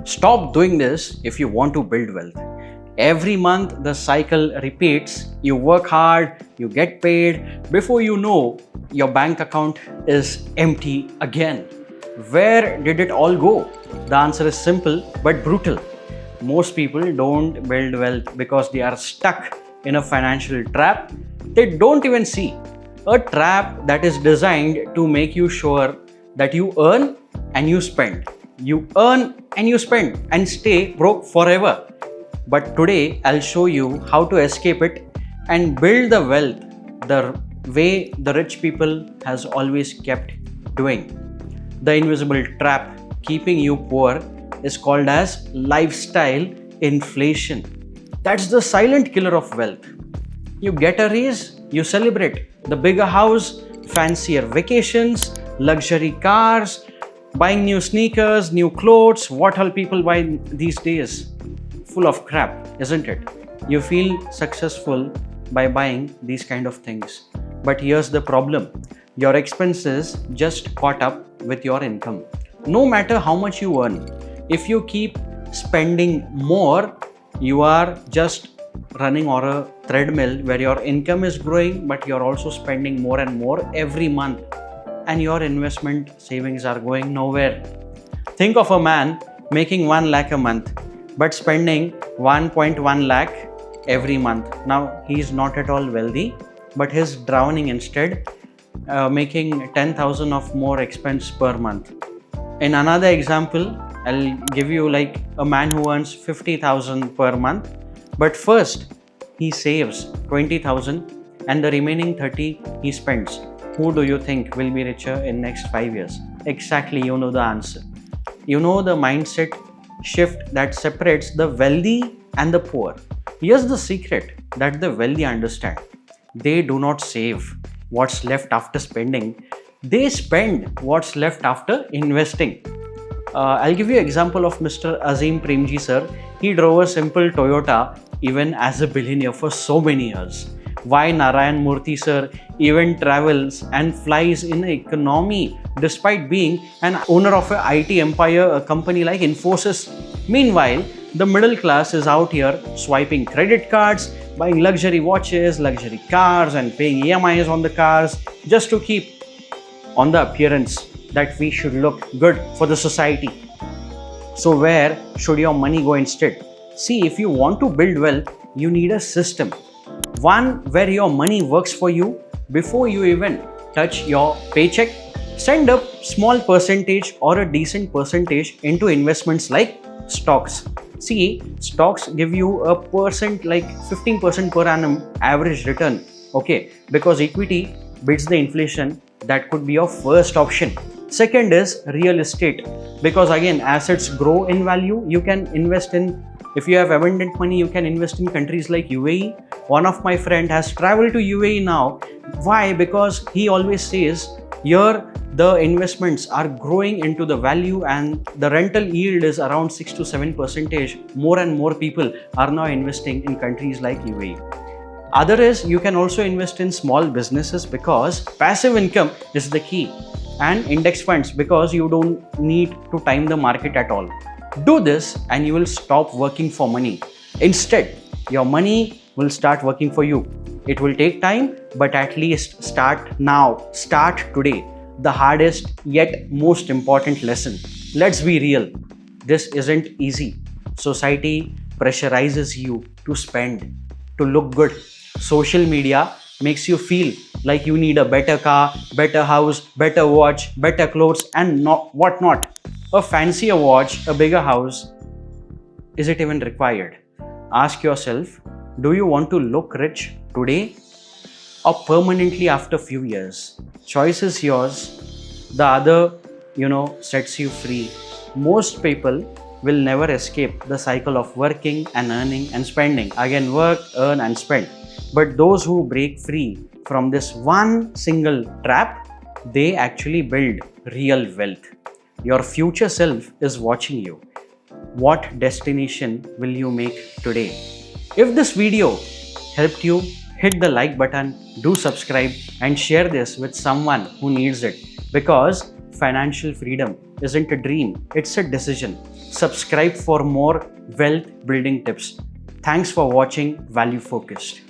Stop doing this if you want to build wealth. Every month the cycle repeats. You work hard, you get paid. Before you know, your bank account is empty again. Where did it all go? The answer is simple but brutal. Most people don't build wealth because they are stuck in a financial trap they don't even see. A trap that is designed to make you sure that you earn and you spend. You earn and you spend and stay broke forever. But today I'll show you how to escape it and build the wealth the way the rich people has always kept doing. The invisible trap keeping you poor is called as lifestyle inflation. That's the silent killer of wealth. You get a raise, you celebrate the bigger house, fancier vacations, luxury cars, buying new sneakers, new clothes. What all people buy these days? Full of crap, isn't it? You feel successful by buying these kind of things. But here's the problem. Your expenses just caught up with your income. No matter how much you earn, if you keep spending more, you are just running on a treadmill where your income is growing, but you're also spending more and more every month, and your investment savings are going nowhere. Think of a man making 1 lakh a month, but spending 1.1 lakh every month. Now, he's not at all wealthy, but he's drowning instead, making 10,000 of more expense per month. In another example, I'll give you like a man who earns 50,000 per month, but first he saves 20,000 and the remaining 30 he spends. Who do you think will be richer in next 5 years? Exactly, you know the answer. You know the mindset shift that separates the wealthy and the poor. Here's the secret that the wealthy understand. They do not save what's left after spending. They spend what's left after investing. I'll give you an example of Mr. Azim Premji sir. He drove a simple Toyota even as a billionaire for so many years. Why Narayan Murthy sir even travels and flies in economy despite being an owner of an IT empire, a company like Infosys. Meanwhile, the middle class is out here swiping credit cards, buying luxury watches, luxury cars and paying EMIs on the cars just to keep on the appearance that we should look good for the society. So where should your money go instead? See, if you want to build wealth, you need a system. One where your money works for you before you even touch your paycheck. Send a small percentage or a decent percentage into investments like stocks. See, stocks give you a percent like 15% per annum average return. Okay, because equity beats the inflation. That could be your first option. Second is real estate, because again assets grow in value. You can invest in, if you have abundant money, you can invest in countries like UAE. One of my friend has traveled to UAE now. Why? Because he always says here the investments are growing into the value and the rental yield is around 6 to 7%. More and more people are now investing in countries like UAE. Other is you can also invest in small businesses because passive income is the key, and index funds because you don't need to time the market at all. Do this and you will stop working for money. Instead, your money will start working for you. It will take time, but at least start now. Start today. The hardest yet most important lesson. Let's be real. This isn't easy. Society pressurizes you to spend, to look good. Social media makes you feel like you need a better car, better house, better watch, better clothes, and whatnot. A fancier watch, a bigger house, is it even required? Ask yourself, do you want to look rich today or permanently after few years? Choice is yours. The other, sets you free. Most people will never escape the cycle of working and earning and spending. Again, work, earn and spend. But those who break free from this one single trap, they actually build real wealth. Your future self is watching you. What destination will you make today? If this video helped you, hit the like button, do subscribe and share this with someone who needs it. Because financial freedom isn't a dream, it's a decision. Subscribe for more wealth building tips. Thanks for watching Value Focused.